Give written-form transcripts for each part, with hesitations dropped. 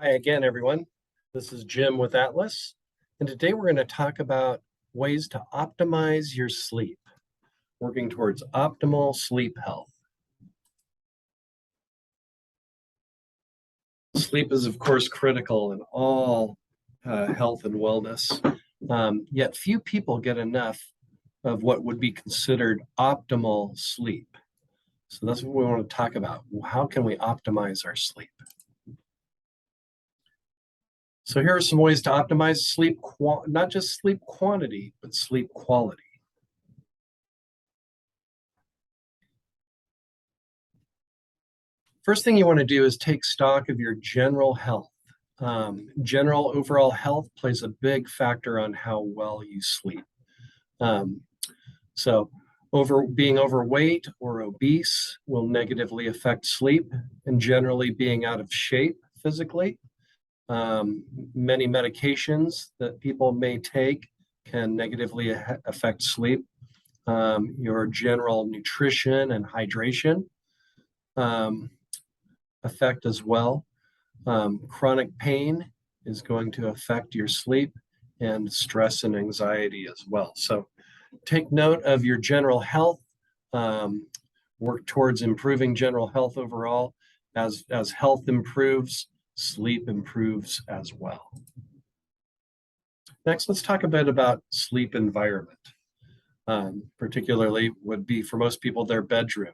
Hi again, everyone. This is Jim with Atlas, and today we're going to talk about ways to optimize your sleep, working towards optimal sleep health. Sleep is, of course, critical in all health and wellness, yet few people get enough of what would be considered optimal sleep. So that's what we want to talk about. How can we optimize our sleep? So here are some ways to optimize sleep, not just sleep quantity, but sleep quality. First thing you want to do is take stock of your general health. General overall health plays a big factor on how well you sleep. Um, so, being overweight or obese will negatively affect sleep, and generally being out of shape physically. Many medications that people may take can negatively affect sleep. Your general nutrition and hydration affect as well. Chronic pain is going to affect your sleep, and stress and anxiety as well. So take note of your general health, work towards improving general health overall. As health improves, sleep improves as well. Next, let's talk a bit about sleep environment. Particularly would be for most people their bedroom.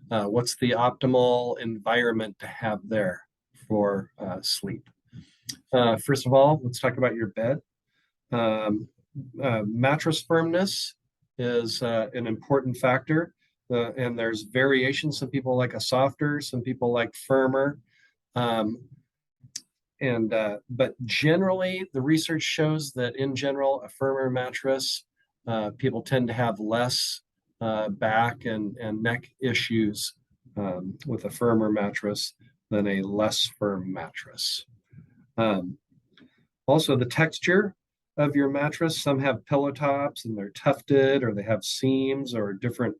What's the optimal environment to have there for sleep? First of all, let's talk about your bed. Mattress firmness is an important factor, and there's variations. Some people like a softer, some people like firmer. But generally, the research shows that in general, a firmer mattress, people tend to have less back and neck issues with a firmer mattress than a less firm mattress. Also, the texture of your mattress, some have pillow tops and they're tufted, or they have seams or different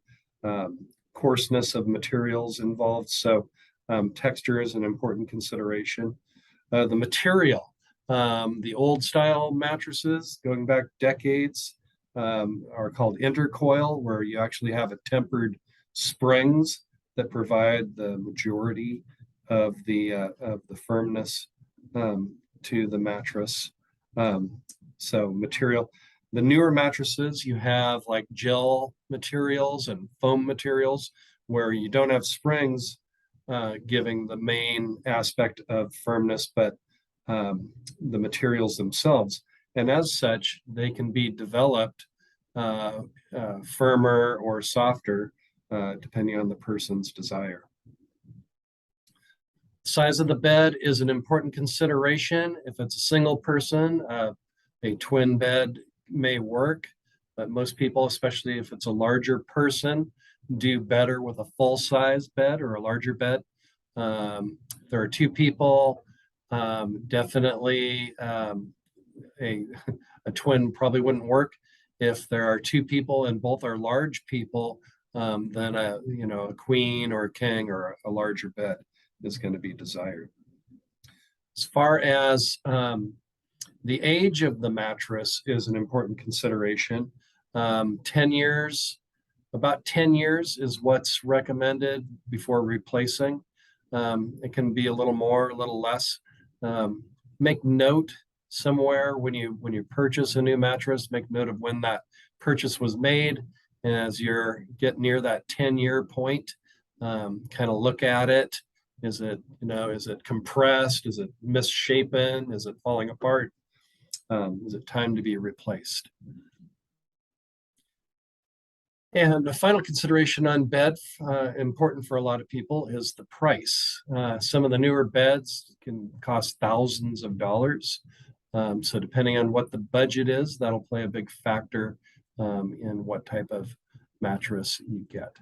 coarseness of materials involved. So texture is an important consideration. The material, the old style mattresses going back decades are called intercoil, where you actually have a tempered springs that provide the majority of the firmness to the mattress. So material. The newer mattresses, you have like gel materials and foam materials where you don't have springs giving the main aspect of firmness, but the materials themselves. And as such, they can be developed firmer or softer, depending on the person's desire. Size of the bed is an important consideration. If it's a single person, a twin bed may work, but most people, especially if it's a larger person, do better with a full-size bed or a larger bed. There are two people, definitely a twin probably wouldn't work. If there are two people and both are large people, then a queen or a king or a larger bed is going to be desired. As far as the age of the mattress is an important consideration. 10 years, about 10 years is what's recommended before replacing. It can be a little more, a little less. Make note somewhere when you purchase a new mattress, make note of when that purchase was made. And as you're getting near that 10-year point, kind of look at it. Is it compressed? Is it misshapen? Is it falling apart? Is it time to be replaced? And the final consideration on bed, important for a lot of people, is the price. Some of the newer beds can cost thousands of dollars. So depending on what the budget is, that'll play a big factor in what type of mattress you get.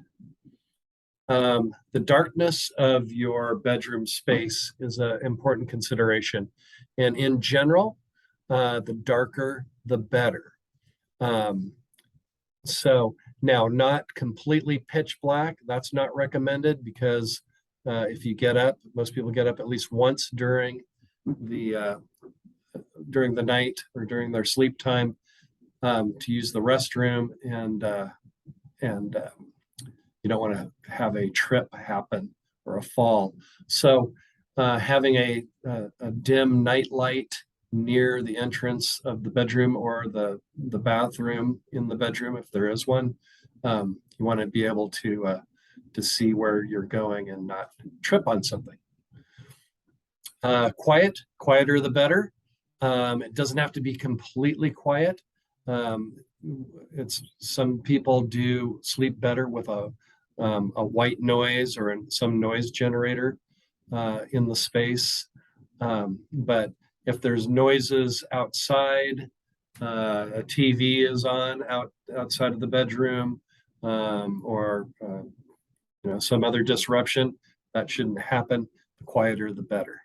The darkness of your bedroom space is an important consideration. And in general, the darker, the better. So now, not completely pitch black, that's not recommended because if you get up, most people get up at least once during the during the night or during their sleep time to use the restroom, and you don't want to have a trip happen or a fall. So having a dim night light near the entrance of the bedroom or the bathroom in the bedroom, if there is one, you want to be able to see where you're going and not trip on something. Quieter the better. It doesn't have to be completely quiet. It's some people do sleep better with a white noise or some noise generator in the space. But if there's noises outside, a TV is on outside of the bedroom, or some other disruption, that shouldn't happen. The quieter, the better.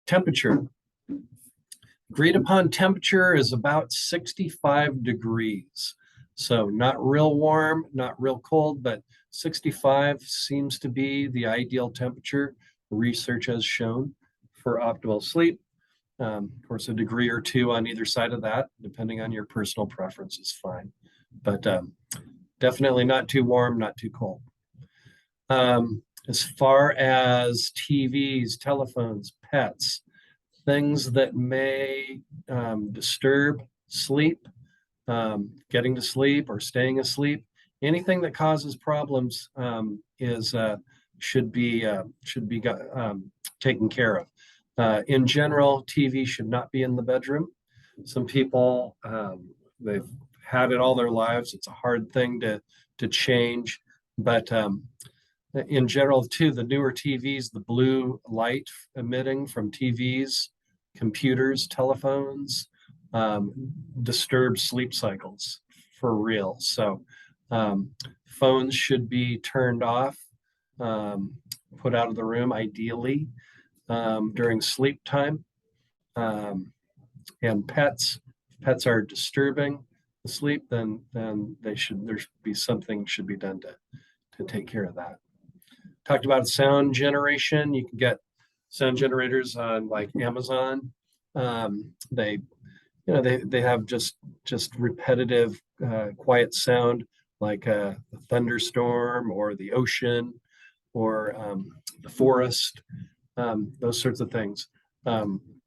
Temperature. Agreed upon temperature is about 65 degrees. So not real warm, not real cold, but 65 seems to be the ideal temperature, research has shown, for optimal sleep. Of course, a degree or two on either side of that, depending on your personal preference, is fine. But definitely not too warm, not too cold. As far as TVs, telephones, pets, things that may disturb sleep, getting to sleep or staying asleep, anything that causes problems should be taken care of. In general, TV should not be in the bedroom. Some people, they've had it all their lives. It's a hard thing to change, but in general, too, the newer TVs, the blue light emitting from TVs, computers, telephones, disturb sleep cycles for real. So phones should be turned off, put out of the room, ideally during sleep time. And pets are disturbing the sleep, then there should be something should be done to take care of that. Talked about sound generation. You can get sound generators on like Amazon. They have just repetitive quiet sound, like a thunderstorm or the ocean or the forest, those sorts of things.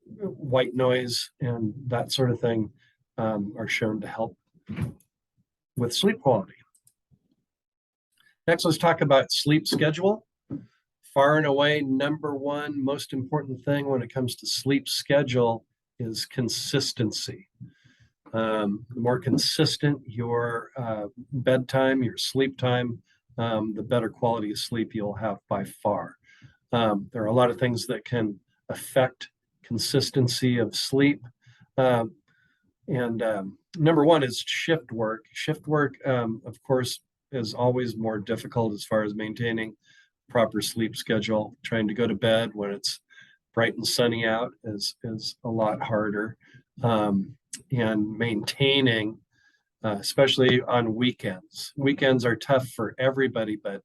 White noise and that sort of thing are shown to help with sleep quality. Next, let's talk about sleep schedule. Far and away, number one most important thing when it comes to sleep schedule is consistency. The more consistent your bedtime, your sleep time, the better quality of sleep you'll have by far. There are a lot of things that can affect consistency of sleep. And number one is shift work. Shift work, of course, is always more difficult as far as maintaining proper sleep schedule. Trying to go to bed when it's bright and sunny out is a lot harder. And maintaining, especially on weekends. Weekends are tough for everybody, but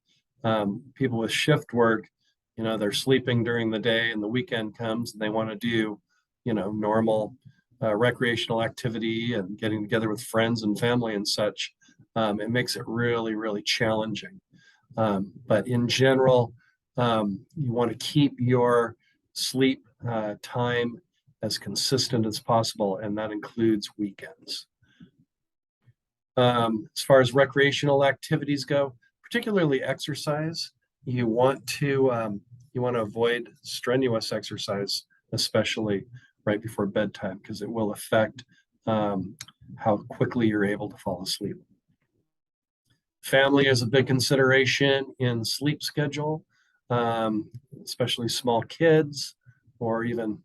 people with shift work, they're sleeping during the day and the weekend comes and they want to do, normal recreational activity and getting together with friends and family and such. It makes it really, really challenging. But in general, you want to keep your sleep time as consistent as possible, and that includes weekends. As far as recreational activities go, particularly exercise, you want to avoid strenuous exercise, especially right before bedtime, because it will affect how quickly you're able to fall asleep. Family is a big consideration in sleep schedule, especially small kids or even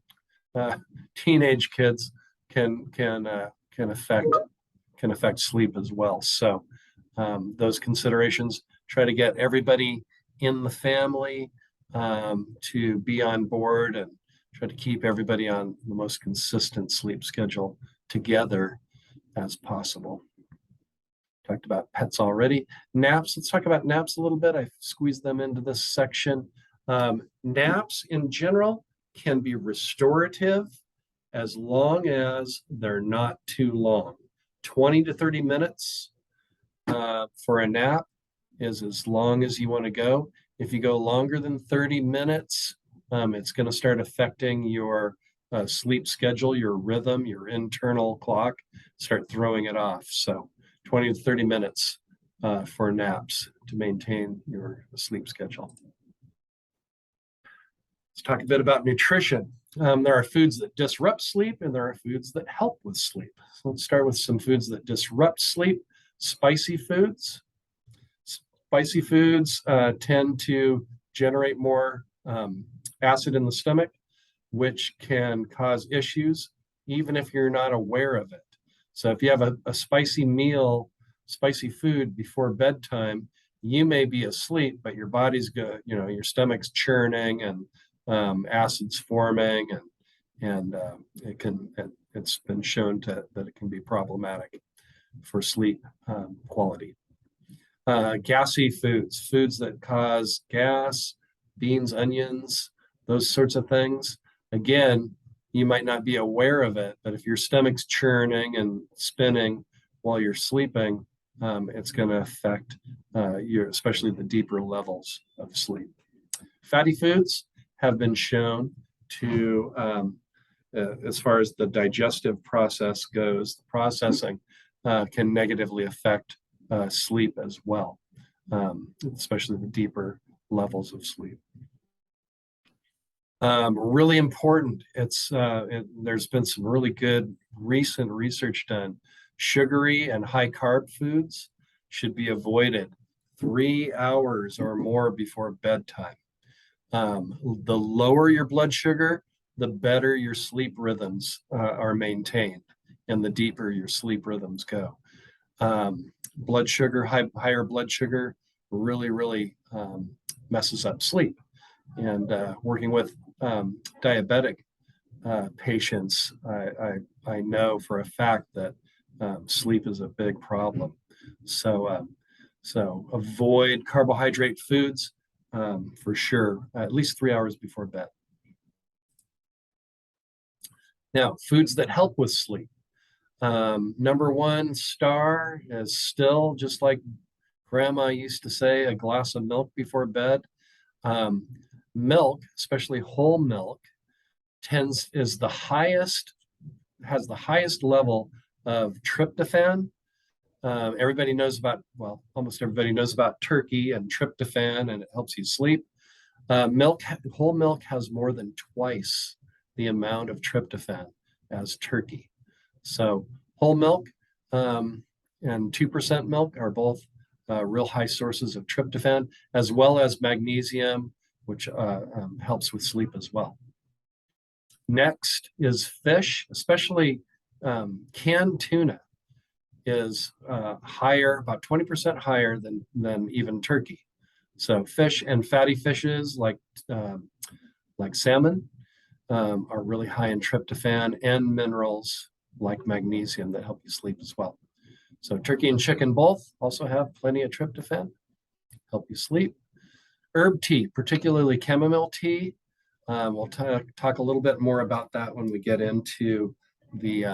teenage kids can affect sleep as well. So those considerations, try to get everybody in the family to be on board and try to keep everybody on the most consistent sleep schedule together as possible. Talked about pets already. Naps, let's talk about naps a little bit. I squeezed them into this section. Naps in general can be restorative as long as they're not too long. 20 to 30 minutes for a nap is as long as you want to go. If you go longer than 30 minutes, it's going to start affecting your sleep schedule, your rhythm, your internal clock, start throwing it off. So 20 to 30 minutes for naps to maintain your sleep schedule. Let's talk a bit about nutrition. There are foods that disrupt sleep and there are foods that help with sleep. So let's start with some foods that disrupt sleep. Spicy foods. Spicy foods tend to generate more acid in the stomach, which can cause issues even if you're not aware of it. So if you have a spicy meal, spicy food before bedtime, you may be asleep, but your body's good, your stomach's churning and acids forming, and it's been shown that it can be problematic for sleep quality. Gassy foods that cause gas, beans, onions, those sorts of things. Again, you might not be aware of it, but if your stomach's churning and spinning while you're sleeping, it's going to affect especially the deeper levels of sleep. Fatty foods have been shown to, as far as the digestive process goes, the processing can negatively affect sleep as well, especially the deeper levels of sleep. Really important. There's been some really good recent research done. Sugary and high carb foods should be avoided 3 hours or more before bedtime. The lower your blood sugar, the better your sleep rhythms are maintained and the deeper your sleep rhythms go. Blood sugar, higher blood sugar really messes up sleep. And working with diabetic patients, I know for a fact that sleep is a big problem. So avoid carbohydrate foods for sure, at least 3 hours before bed. Now, foods that help with sleep. Number one star is still, just like grandma used to say, a glass of milk before bed. Milk, especially whole milk, has the highest level of tryptophan. Everybody knows about, almost everybody knows about turkey and tryptophan, and it helps you sleep. Whole milk has more than twice the amount of tryptophan as turkey. So whole milk and 2% milk are both real high sources of tryptophan, as well as magnesium, which helps with sleep as well. Next is fish, especially canned tuna is higher, about 20% higher than even turkey. So fish and fatty fishes like salmon are really high in tryptophan and minerals like magnesium that help you sleep as well. So turkey and chicken both also have plenty of tryptophan, help you sleep. Herb tea, particularly chamomile tea. We'll talk a little bit more about that when we get into the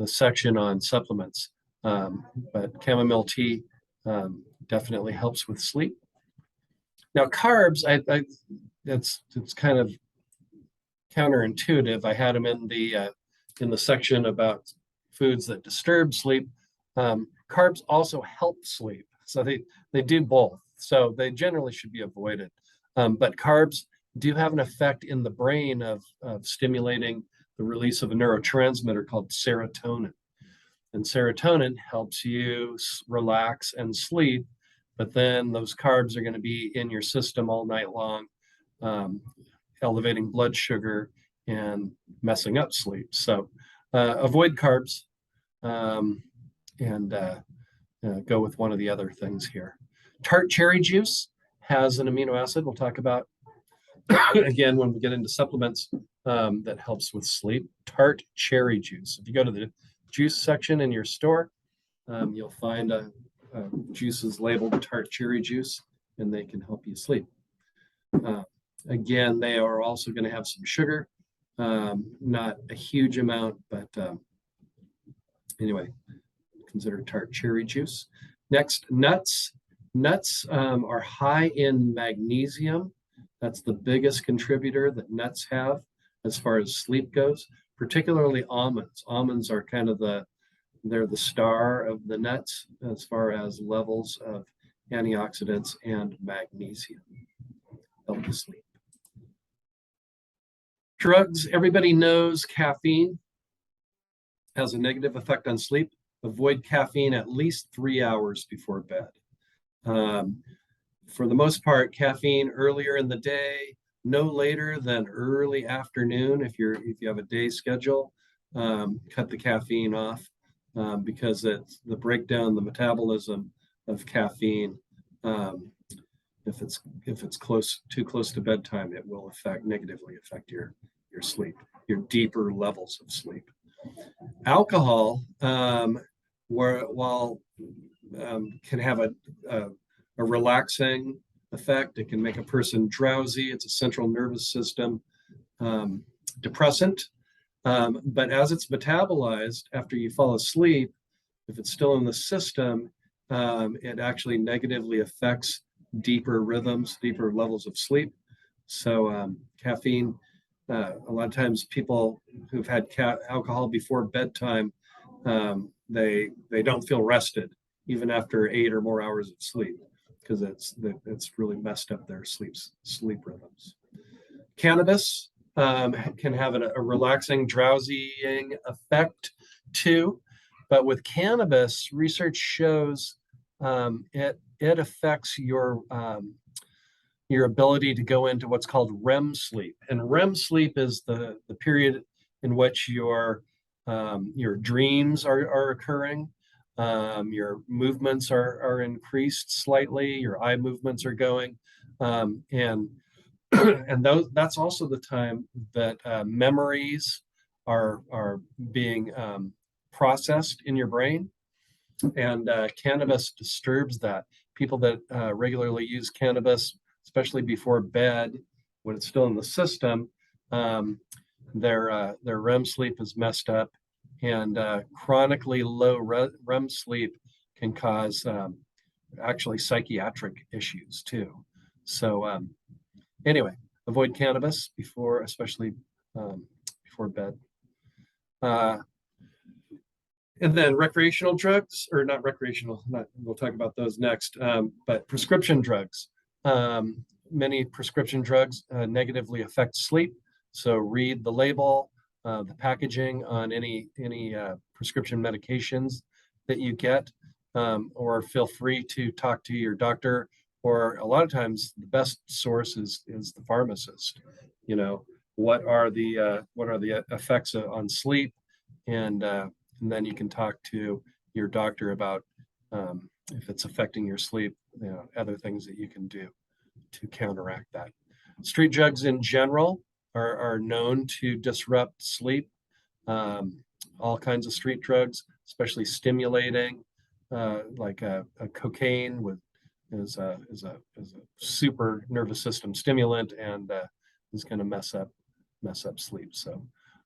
section on supplements. But chamomile tea definitely helps with sleep. Now, carbs, it's kind of counterintuitive. I had them in the section about foods that disturb sleep. Carbs also help sleep, so they do both. So they generally should be avoided. But carbs do have an effect in the brain of stimulating the release of a neurotransmitter called serotonin. And serotonin helps you relax and sleep, but then those carbs are going to be in your system all night long, elevating blood sugar and messing up sleep. So avoid carbs and go with one of the other things here. Tart cherry juice has an amino acid we'll talk about again when we get into supplements that helps with sleep. Tart cherry juice. If you go to the juice section in your store, you'll find juices labeled tart cherry juice, and they can help you sleep. Again, they are also going to have some sugar, not a huge amount, but anyway, consider tart cherry juice. Next, nuts. Nuts are high in magnesium. That's the biggest contributor that nuts have as far as sleep goes, particularly almonds. Almonds are kind of they're the star of the nuts as far as levels of antioxidants and magnesium. Help you sleep. Drugs, everybody knows caffeine has a negative effect on sleep. Avoid caffeine at least 3 hours before bed. For the most part, caffeine earlier in the day, no later than early afternoon. If you have a day schedule, cut the caffeine off because it's the breakdown, the metabolism of caffeine. If it's too close to bedtime, it will negatively affect your sleep, your deeper levels of sleep. Alcohol, while can have a relaxing effect, it can make a person drowsy. It's a central nervous system depressant. But as it's metabolized after you fall asleep, if it's still in the system, it actually negatively affects deeper rhythms, deeper levels of sleep. So caffeine, a lot of times people who've had alcohol before bedtime, they don't feel rested even after 8 or more hours of sleep because it's really messed up their sleep rhythms. Cannabis can have a relaxing, drowsying effect too, but with cannabis, research shows it affects your ability to go into what's called REM sleep. And REM sleep is the period in which your dreams are occurring, your movements are increased slightly, your eye movements are going, and that's also the time that memories are being processed in your brain, and cannabis disturbs that. People that regularly use cannabis, especially before bed, when it's still in the system, their REM sleep is messed up, and chronically low REM sleep can cause actually psychiatric issues too. So anyway, avoid cannabis especially before bed. And then recreational drugs, or not recreational, we'll talk about those next, but prescription drugs. Many prescription drugs negatively affect sleep. So read the label, the packaging on any prescription medications that you get, or feel free to talk to your doctor, or a lot of times the best source is the pharmacist. You know, what are the effects on sleep, and then you can talk to your doctor about if it's affecting your sleep, other things that you can do to counteract that. Street drugs in general are known to disrupt sleep. All kinds of street drugs, especially stimulating, like a cocaine is a super nervous system stimulant, and is going to mess up sleep. So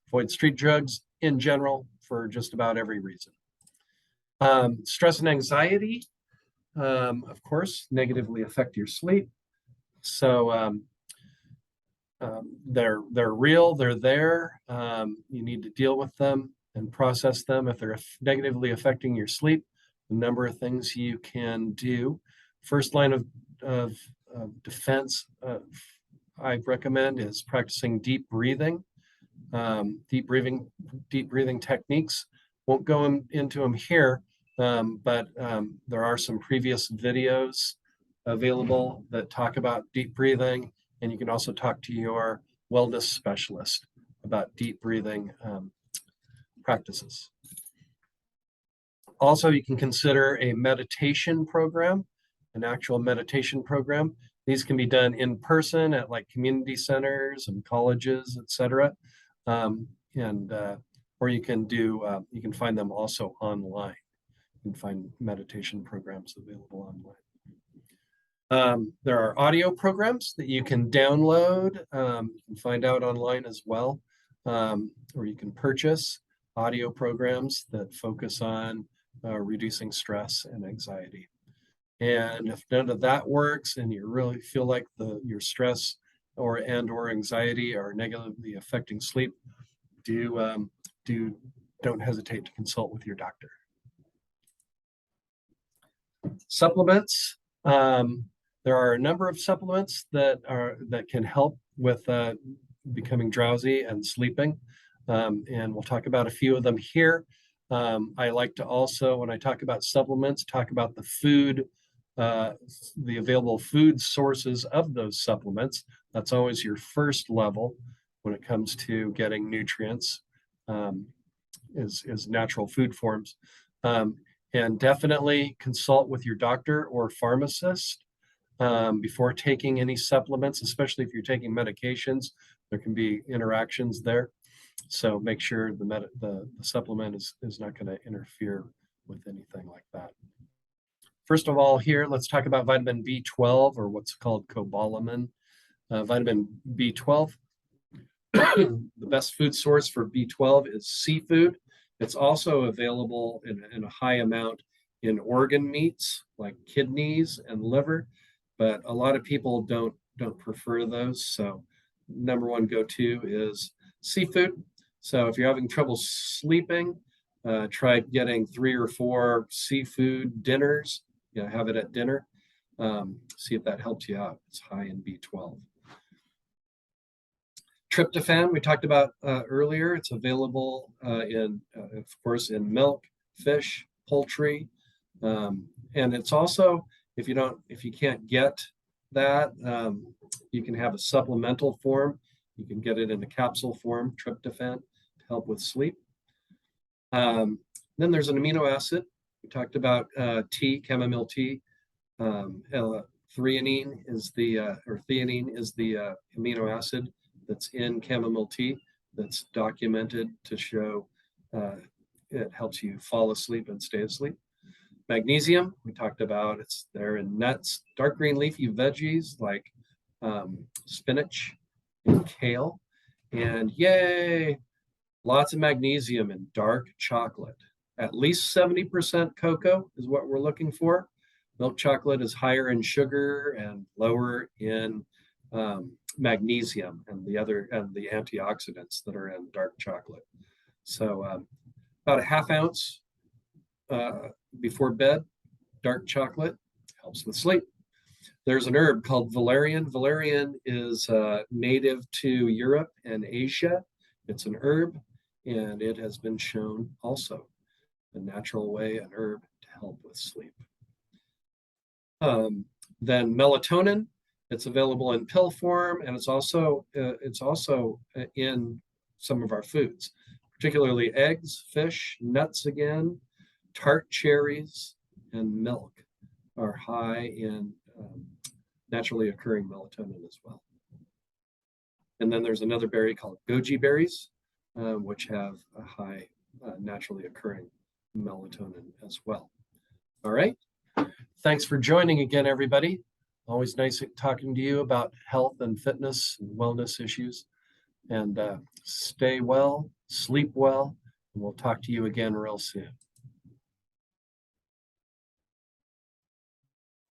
avoid street drugs in general for just about every reason. Stress and anxiety, of course, negatively affect your sleep. So they're real, they're there. You need to deal with them and process them. If they're negatively affecting your sleep, a number of things you can do. First line of defense I recommend is practicing deep breathing. Deep breathing techniques. Won't go into them here, but there are some previous videos available that talk about deep breathing, and you can also talk to your wellness specialist about deep breathing practices. Also, you can consider a meditation program, an actual meditation program. These can be done in person at like community centers and colleges, etc. Or you can find them also online. You can find meditation programs available online. There are audio programs that you can download. You can find out online as well, or you can purchase audio programs that focus on reducing stress and anxiety. And if none of that works and you really feel like your stress or anxiety are negatively affecting sleep, don't hesitate to consult with your doctor. Supplements. There are a number of supplements that can help with becoming drowsy and sleeping, and we'll talk about a few of them here. I like to also, when I talk about supplements, talk about the food, the available food sources of those supplements. That's always your first level when it comes to getting nutrients, is natural food forms. And definitely consult with your doctor or pharmacist before taking any supplements, especially if you're taking medications. There can be interactions there. So make sure the supplement is not going to interfere with anything like that. First of all, here, let's talk about vitamin B12, or what's called cobalamin. Vitamin B12, the best food source for B12 is seafood. It's also available in a high amount in organ meats like kidneys and liver, but a lot of people don't prefer those. So number one go-to is seafood. So if you're having trouble sleeping, try getting 3 or 4 seafood dinners. Have it at dinner. See if that helps you out. It's high in B12. Tryptophan, we talked about earlier. It's available of course, in milk, fish, poultry, and it's also, if you can't get that, you can have a supplemental form. You can get it in a capsule form, tryptophan, to help with sleep. Then there's an amino acid. We talked about tea, chamomile tea. Theanine is the amino acid that's in chamomile tea that's documented to show it helps you fall asleep and stay asleep. Magnesium, we talked about, it's there in nuts, dark green leafy veggies like spinach and kale. And yay, lots of magnesium in dark chocolate. At least 70% cocoa is what we're looking for. Milk chocolate is higher in sugar and lower in magnesium and the antioxidants that are in dark chocolate. So about a half ounce before bed, dark chocolate helps with sleep. There's an herb called valerian. Valerian is native to Europe and Asia. It's an herb, and it has been shown also a natural way, an herb to help with sleep. Then melatonin, it's available in pill form, and it's also in some of our foods, particularly eggs, fish, nuts again, tart cherries, and milk are high in naturally occurring melatonin as well. And then there's another berry called goji berries, which have a high naturally occurring melatonin as well. All right. Thanks for joining again, everybody. Always nice talking to you about health and fitness and wellness issues. And stay well, sleep well, and we'll talk to you again real soon.